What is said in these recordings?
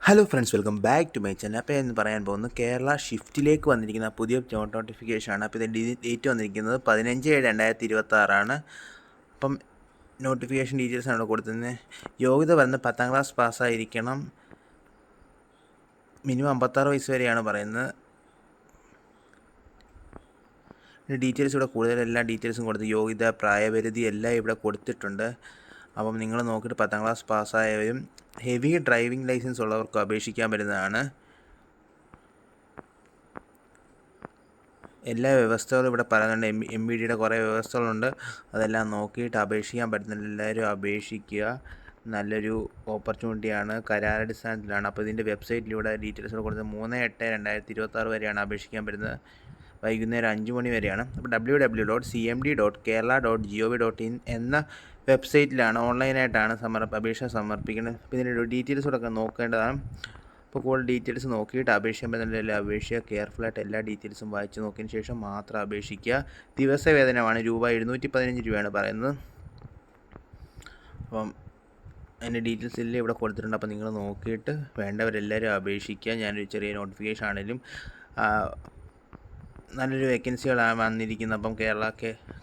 Hello friends, welcome back to my channel. അപ്പോൾ എന്ന് പറയാൻ പോകുന്നത് കേരള ഷിഫ്റ്റിലേക്ക് വന്നിരിക്കുന്ന പുതിയ ജോബ് നോട്ടിഫിക്കേഷനാണ്. അപ്പോൾ ഇതിൻ്റെ ഡേറ്റ് വന്നിരിക്കുന്നത് 15/7/2026. അപ്പം നോട്ടിഫിക്കേഷൻ ഡീറ്റെയിൽസാണ് ഇവിടെ കൊടുത്തിരുന്നത്. യോഗ്യത വരുന്നത് 10ാം ക്ലാസ് പാസ്സായിരിക്കണം. മിനിമം 56 വയസ്സ് വരെയാണ് പറയുന്നത്. ഡീറ്റെയിൽസ് ഇവിടെ കൂടുതൽ എല്ലാ ഡീറ്റെയിൽസും കൊടുത്ത് യോഗ്യത, പ്രായപരിധി എല്ലാം ഇവിടെ കൊടുത്തിട്ടുണ്ട്. അപ്പം നിങ്ങൾ നോക്കിയിട്ട് 10ാം ക്ലാസ് പാസ്സായവരും ഹെവി ഡ്രൈവിംഗ് ലൈസൻസ് ഉള്ളവർക്കും അപേക്ഷിക്കാൻ പറ്റുന്നതാണ്. എല്ലാ വ്യവസ്ഥകളും ഇവിടെ പറയുന്നുണ്ട്. MVDയുടെ കുറേ വ്യവസ്ഥകളുണ്ട്. അതെല്ലാം നോക്കിയിട്ട് അപേക്ഷിക്കാൻ പറ്റുന്നുണ്ട്. എല്ലാവരും അപേക്ഷിക്കുക. നല്ലൊരു ഓപ്പർച്യൂണിറ്റിയാണ്. കരാറടിസ്ഥാനത്തിലാണ്. അപ്പോൾ ഇതിൻ്റെ വെബ്സൈറ്റിലൂടെ ഡീറ്റെയിൽസ് കൊടുത്തത് 3/8/2026 വരെയാണ് അപേക്ഷിക്കാൻ പറ്റുന്നത്. വൈകുന്നേരം 5 മണി വരെയാണ്. അപ്പോൾ www.cmd.kerala.gov.in എന്ന വെബ്സൈറ്റിലാണ് ഓൺലൈനായിട്ടാണ് അപേക്ഷ സമർപ്പിക്കുന്നത്. അപ്പോൾ ഇതിൻ്റെ ഡീറ്റെയിൽസോടൊക്കെ നോക്കേണ്ടതാണ്. അപ്പോൾ കൂടുതൽ ഡീറ്റെയിൽസ് നോക്കിയിട്ട് അപേക്ഷിക്കാൻ പറ്റുന്നില്ല. അപേക്ഷിക്കുക. കെയർഫുള്ളായിട്ട് എല്ലാ ഡീറ്റെയിൽസും വായിച്ച് നോക്കിയതിന് ശേഷം മാത്രം അപേക്ഷിക്കുക. ദിവസവേതനമാണ് $715 പറയുന്നത്. അപ്പം അതിൻ്റെ ഡീറ്റെയിൽസ് എല്ലാം ഇവിടെ കൊടുത്തിട്ടുണ്ട്. അപ്പോൾ നിങ്ങൾ നോക്കിയിട്ട് വേണ്ടവരെല്ലാവരും അപേക്ഷിക്കുക. ഞാനൊരു ചെറിയ നോട്ടിഫിക്കേഷൻ ആണെങ്കിലും നല്ലൊരു വേക്കൻസികളാണ് വന്നിരിക്കുന്നത്. അപ്പം കേരള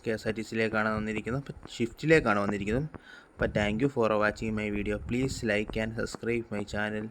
KSRTCയിലേക്കാണ് വന്നിരിക്കുന്നത്. അപ്പം ഷിഫ്റ്റിലേക്കാണ് വന്നിരിക്കുന്നത്. അപ്പോൾ thank you for watching my video. Please like and subscribe my channel.